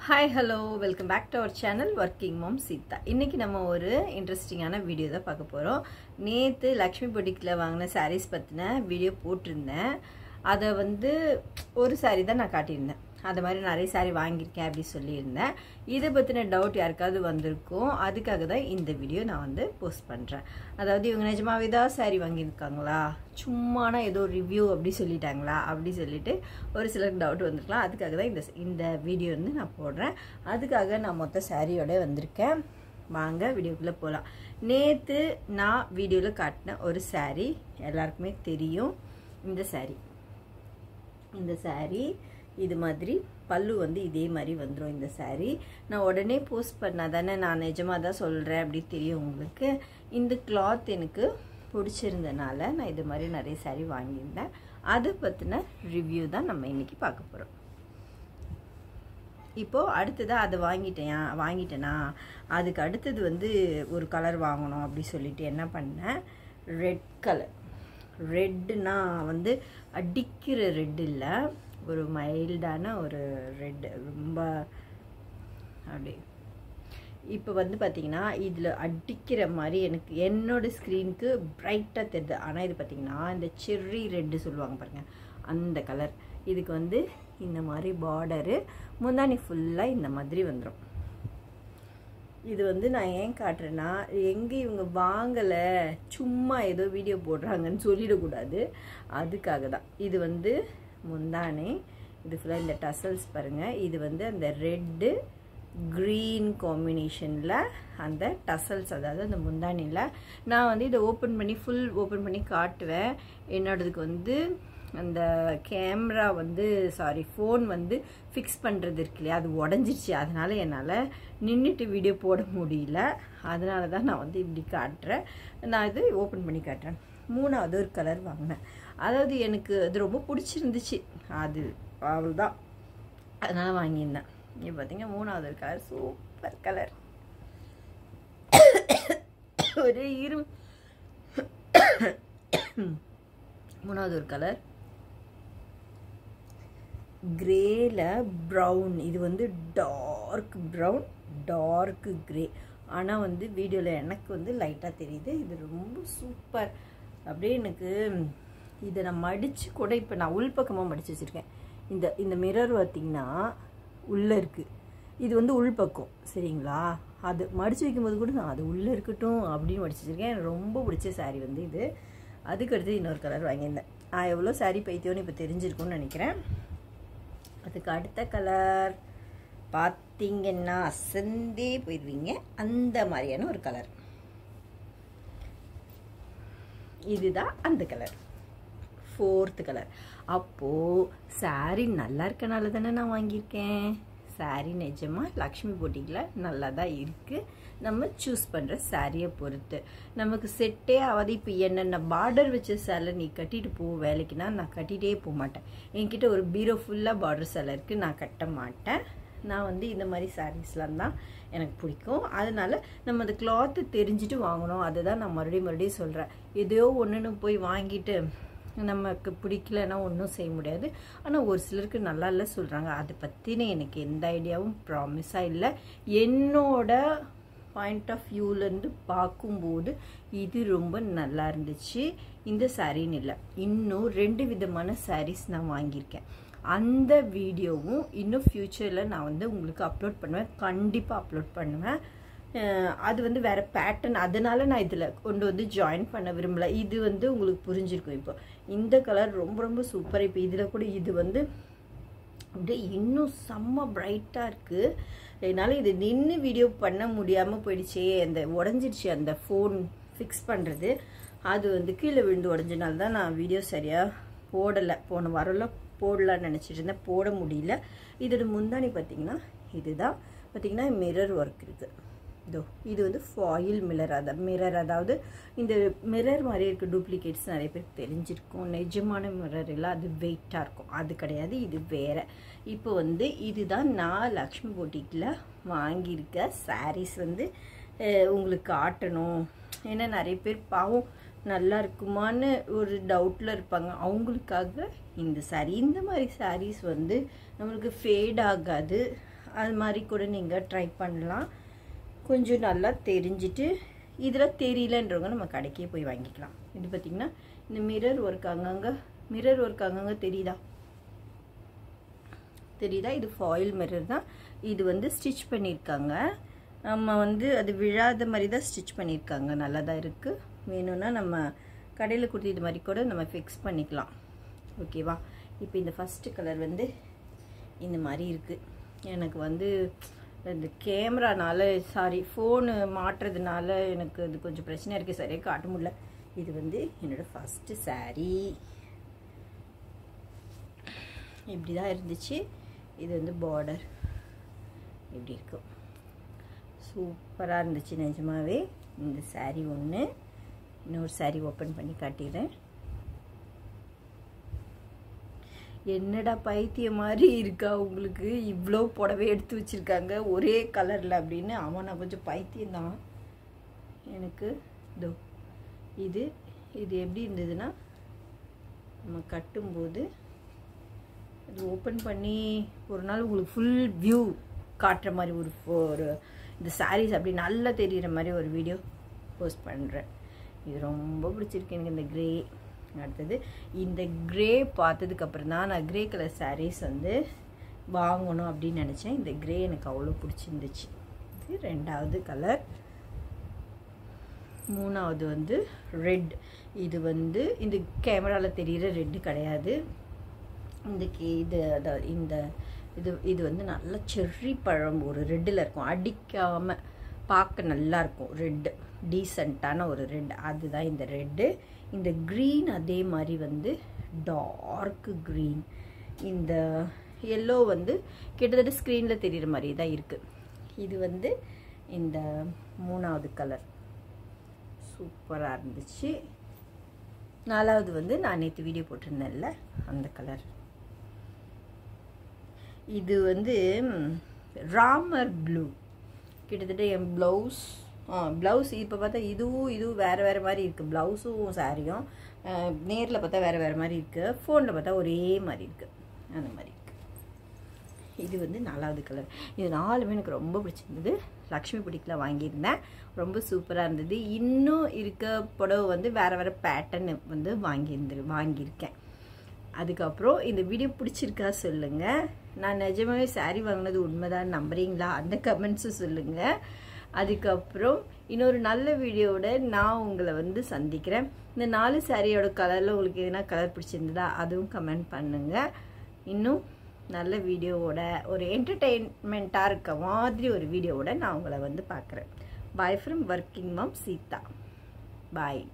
Hi, hello, welcome back to our channel Working Mom Sita. இன்னைக்கு நம்ம ஒரு இன்ட்ரஸ்டிங்கான video தான் பார்க்க போறோம். நேத்து லக்ஷ்மி பொட்டிக்ல வாங்கின sarees பத்தின வீடியோ போட்டுருந்தேன். அத ஒரு saree தான் நான் காட்டியிருந்தேன். அது மாதிரி நிறைய saree வாங்கியிருக்கேன் அப்படி சொல்லியிருந்தேன். இத பத்தின டவுட் யாருக்காவது வந்திருக்கும். அதுக்காக தான் இந்த வீடியோ நான் போஸ்ட் பண்றேன். அதாவது இவங்க நிஜமாவே தான் saree வாங்கியிருக்காங்களா? சும்மானா ஏதோ ரிவ்யூ அப்படி சொல்லிட்டாங்களா? அப்படி சொல்லிட்டு ஒரு சிலருக்கு டவுட் வந்திருக்கலாம். அதுக்காக தான் இந்த வீடியோ நான் போடுறேன். அதுக்காக நான் மொத்த சாரியோட வந்திருக்கேன். வாங்க வீடியோக்குள்ள போலாம். நேத்து நான் வீடியோல காட்டின ஒரு saree எல்லாருக்குமே தெரியும். இந்த saree இது மாதிரி பல்லு இதே மாதிரி வந்துரும். இந்த saree நான் உடனே போஸ்ட் பண்ணாதானே நான் நிஜமா தான் சொல்றேன் அப்படி தெரியும் உங்களுக்கு. இந்த கிளாத் எனக்கு பிடிச்சிருந்தனால நான் இது மாதிரி நிறைய saree வாங்கியிருந்தேன். அது பத்தின ரிவ்யூ தான் நம்ம இன்னைக்கு பார்க்க போறோம். இப்போ அடுத்ததா அதை வாங்கிட்டேனா அதுக்கு அடுத்தது ஒரு கலர் வாங்கணும் அப்படி சொல்லிட்டு என்ன பண்ணேன், ரெட் கலர். ரெட்னா அடிக்கிற ரெட் இல்லை, ஒரு மைல்டான ஒரு ரெட், ரொம்ப அப்படி. இப்போ பார்த்தீங்கன்னா இதில் அடிக்கிற மாதிரி எனக்கு என்னோட ஸ்க்ரீனுக்கு பிரைட்டாக தெரியுது. ஆனால் இது பார்த்தீங்கன்னா இந்த செர்ரி ரெட்டு சொல்லுவாங்க பாருங்கள், அந்த கலர். இதுக்கு இந்த மாதிரி பார்டரு, முந்தானி ஃபுல்லாக இந்த மாதிரி வந்துடும். இது நான் ஏன் காட்டுறேன்னா, எங்கே இவங்க வாங்கலை சும்மா ஏதோ வீடியோ போடுறாங்கன்னு சொல்லிடக்கூடாது, அதுக்காக தான். இது முந்தானி, இது ஃபுல்லாக இந்த டசல்ஸ் பாருங்கள். இது அந்த ரெட்டு க்ரீன் காம்பினேஷனில் அந்த டசல்ஸ், அதாவது அந்த முந்தானியில் நான் இதை ஃபுல் ஓப்பன் பண்ணி காட்டுவேன். என்னோடதுக்கு அந்த கேமரா ஃபோன் ஃபிக்ஸ் பண்ணுறது இருக்கு இல்லையா, அது உடஞ்சிருச்சு. அதனால் என்னால் நின்றுட்டு வீடியோ போட முடியல. அதனால தான் நான் இப்படி காட்டுறேன். நான் இது ஓப்பன் பண்ணி காட்டுறேன். மூணாவது ஒரு கலர் வாங்கினேன். அதாவது எனக்கு அது ரொம்ப பிடிச்சிருந்துச்சு, அது அவ்வளோதான், அதனால் வாங்கியிருந்தேன். இப்போ பார்த்தீங்க மூணாவது ஒரு கலர், சூப்பர் கலர். ஒரு மூணாவது ஒரு கலர் கிரேல ப்ரௌன். இது டார்க் ப்ரௌன், டார்க் கிரே. ஆனால் வீடியோவில் எனக்கு லைட்டாக தெரியுது. இது ரொம்ப சூப்பர். அப்படியே எனக்கு இதை நான் மடித்து கூட, இப்போ நான் உள்பக்கமாக மடித்து வச்சுருக்கேன். இந்த மிரர் பார்த்திங்கன்னா உள்ளே இருக்குது, இது உள்பக்கம், சரிங்களா? அது மடித்து வைக்கும்போது கூட நான் அது உள்ளே இருக்கட்டும் அப்படின்னு மடித்து வச்சுருக்கேன். எனக்கு ரொம்ப பிடிச்ச saree இது. அதுக்கடுத்து இன்னொரு கலர் வாங்கியிருந்தேன். நான் எவ்வளோ saree பைத்தியோன்னு இப்போ தெரிஞ்சிருக்கும்னு நினைக்கிறேன். அதுக்கு அடுத்த கலர் பார்த்தீங்கன்னா அசந்தே போயிடுவீங்க, அந்த மாதிரியான ஒரு கலர். இதுதான் அந்த கலர், ஃபோர்த்து கலர். அப்போது saree நல்லா இருக்கனால தானே நான் வாங்கியிருக்கேன். saree நிஜமாக லக்ஷ்மி பொட்டிக்கில் நல்லா தான் இருக்குது. நம்ம சூஸ் பண்ணுற சாரியை பொறுத்து நமக்கு செட்டே ஆகாது. இப்போ என்னென்ன பார்டர் வச்ச சேலை நீ கட்டிட்டு போ வேலைக்குன்னா நான் கட்டிகிட்டே போக மாட்டேன். என்கிட்ட ஒரு பீரோ ஃபுல்லாக பார்டர் சேலை இருக்குது, நான் கட்ட மாட்டேன். நான் இந்த மாதிரி சாரீஸ்லாம் தான் எனக்கு பிடிக்கும். அதனால நம்ம அந்த கிளாத்து தெரிஞ்சுட்டு வாங்கணும். அதுதான் நான் மறுபடியும் சொல்கிறேன். ஏதோ ஒன்றுன்னு போய் வாங்கிட்டு நமக்கு பிடிக்கலன்னா ஒன்றும் செய்ய முடியாது. ஆனால் ஒரு சிலருக்கு நல்லா இல்லை சொல்கிறாங்க. அதை பற்றின எனக்கு எந்த ஐடியாவும் ப்ராமிஸாக இல்லை. என்னோட பாயிண்ட் ஆஃப் வியூலேருந்து பார்க்கும்போது இது ரொம்ப நல்லா இருந்துச்சு. இந்த சாரின்னு இல்லை, இன்னும் 2 விதமான சாரீஸ் நான் வாங்கியிருக்கேன். அந்த வீடியோவும் இன்னும் ஃப்யூச்சரில் நான் உங்களுக்கு அப்லோட் பண்ணுவேன், கண்டிப்பாக அப்லோட் பண்ணுவேன். அது வேறு பேட்டர்ன், அதனால நான் இதில் கொண்டு ஜாயின் பண்ண விரும்பலை. இது உங்களுக்கு புரிஞ்சிருக்கும். இப்போ இந்த கலர் ரொம்ப ரொம்ப சூப்பர். இப்போ இதில் கூட இது அப்படியே இன்னும் செம்ம பிரைட்டாக இருக்குது. என்னால் இது நின்று வீடியோ பண்ண முடியாமல் போயிடுச்சே, அந்த உடஞ்சிடுச்சு அந்த ஃபோன் ஃபிக்ஸ் பண்ணுறது. அது கீழே விழுந்து உடஞ்சனால தான் நான் வீடியோ சரியாக போடலை. போன வாரம்லாம் போடலான்னு நினச்சிட்டு இருந்தேன், போட முடியல. இதோட முந்தானி பார்த்திங்கன்னா இதுதான். பார்த்திங்கன்னா மிரர் ஒர்க் இருக்குது. இது ஃபாயில் மிரர், அதாவது இந்த மிரர் மாதிரி இருக்க டூப்ளிகேட்ஸ் நிறைய பேருக்கு தெரிஞ்சிருக்கும். நிஜமான மிரர் இல்லை, அது வெயிட்டாக இருக்கும். அது கிடையாது, இது வேறு. இப்போ இதுதான் நான் லக்ஷ்மி பொட்டிக்கில் வாங்கியிருக்க சாரீஸ் உங்களுக்கு காட்டணும். ஏன்னா நிறைய பேர் பாவம் நல்லா இருக்குமான்னு ஒரு டவுட்டில் இருப்பாங்க. அவங்களுக்காக இந்த saree, இந்த மாதிரி sarees நம்மளுக்கு ஃபேட் ஆகாது. அது மாதிரி கூட நீங்கள் ட்ரை பண்ணலாம். கொஞ்சம் நல்லா தெரிஞ்சிட்டு இதில் தெரியலன்றவங்க நம்ம கடைக்கே போய் வாங்கிக்கலாம். இது பார்த்திங்கன்னா இந்த மிரர் ஒர்க் அங்கங்கே தெரியுதா? இது ஃபாயில் மிரர் தான். இது வந்து ஸ்டிச் பண்ணியிருக்காங்க. நம்ம வந்து அது விழாத மாதிரி தான் ஸ்டிச் பண்ணியிருக்காங்க. நல்லா தான் இருக்குது. வேணும்னா நம்ம கடையில் கொடுத்து இது மாதிரி கூட நம்ம ஃபிக்ஸ் பண்ணிக்கலாம். ஓகேவா? இப்போ இந்த ஃபஸ்ட்டு கலர் வந்து இந்த மாதிரி இருக்குது. எனக்கு வந்து இந்த கேமரானால ஃபோனு மாட்டுறதுனால எனக்கு இது கொஞ்சம் பிரச்சனையாக இருக்குது, சரியாக காட்ட முடியல. இது வந்து என்னோடய ஃபஸ்ட்டு சாரீ. இப்படி தான் இருந்துச்சு. இது வந்து பார்டர் இப்படி இருக்கும். சூப்பராக இருந்துச்சு நிஜமாவே. இந்த சாரீ ஒன்று. இன்னொரு சாரீ ஓப்பன் பண்ணி காட்டிடுறேன். என்னடா பைத்தியம் மாதிரி இருக்கா உங்களுக்கு, இவ்வளோ புடவை எடுத்து வச்சுருக்காங்க ஒரே கலரில் அப்படின்னு. ஆமாம், நான் கொஞ்சம் பைத்தியம்தான். எனக்கு இது எப்படி இருந்ததுன்னா, நம்ம கட்டும்போது அது ஓப்பன் பண்ணி ஒரு நாள் உங்களுக்கு ஃபுல் வியூ காட்டுற மாதிரி ஒரு இந்த சாரீஸ் அப்படி நல்லா தெரிகிற மாதிரி ஒரு வீடியோ போஸ்ட் பண்ணுறேன். இது ரொம்ப பிடிச்சிருக்கு எனக்கு இந்த க்ரே. அடுத்தது இந்த க்ரே பார்த்ததுக்கப்புறம் தான் நான் க்ரே கலர் சாரீஸ் வந்து வாங்கணும் அப்படின்னு நினச்சேன். இந்த க்ரே எனக்கு அவ்வளோ பிடிச்சிருந்துச்சு. இது ரெண்டாவது கலர். மூணாவது வந்து ரெட். இது வந்து இந்த கேமராவில் தெரிகிற ரெட்டு கிடையாது. இது வந்து நல்ல செர்ரி பழம் ஒரு ரெட்டில் இருக்கும். அடிக்காமல் பார்க்க நல்லாயிருக்கும். ரெட்டு டீசெண்டான ஒரு ரெட். அதுதான் இந்த ரெட்டு. இந்த க்ரீன் அதே மாதிரி வந்து டார்க் க்ரீன். இந்த எல்லோ வந்து கிட்டத்தட்ட ஸ்க்ரீனில் தெரிகிற மாதிரி தான் இருக்குது. இது வந்து இந்த மூணாவது கலர் சூப்பராக இருந்துச்சு. நாலாவது வந்து நான் நேற்று வீடியோ போட்டிருந்தேன்ல அந்த கலர். இது வந்து ராமர் ப்ளூ. கிட்டத்தட்ட என் ப்ளவுஸ் இப்போ பார்த்தா இதுவும் வேறு மாதிரி இருக்குது. ப்ளவுஸும் சாரியும் நேரில் பார்த்தா வேறு மாதிரி இருக்குது. ஃபோனில் பார்த்தா ஒரே மாதிரி இருக்குது. அந்த மாதிரி இருக்குது. இது வந்து நாலாவது கலர். இது நாலுமே எனக்கு ரொம்ப பிடிச்சிருந்தது. லக்ஷ்மி புட்டிக்கில் வாங்கியிருந்தேன். ரொம்ப சூப்பராக இருந்தது. இன்னும் இருக்க புடவை வந்து வேறு பேட்டர்ன் வந்து வாங்கியிருக்கேன். அதுக்கப்புறம் இந்த வீடியோ பிடிச்சிருக்கா சொல்லுங்கள். நான் நிஜமாவே சாரீ வாங்கினது உண்மைதான் நம்புறீங்களா? அந்த கமெண்ட்ஸும் சொல்லுங்கள். அதுக்கப்புறம் இன்னொரு நல்ல வீடியோவோட நான் உங்களை வந்து சந்திக்கிறேன். இந்த 4 சாரியோட கலரில் உங்களுக்கு எதுனா கலர் பிடிச்சிருந்ததா அதுவும் கமெண்ட் பண்ணுங்கள். இன்னும் நல்ல வீடியோவோட ஒரு என்டர்டெயின்மெண்ட்டாக இருக்க மாதிரி ஒரு வீடியோவோட நான் உங்களை வந்து பார்க்குறேன். Bye from working mom Seetha. Bye.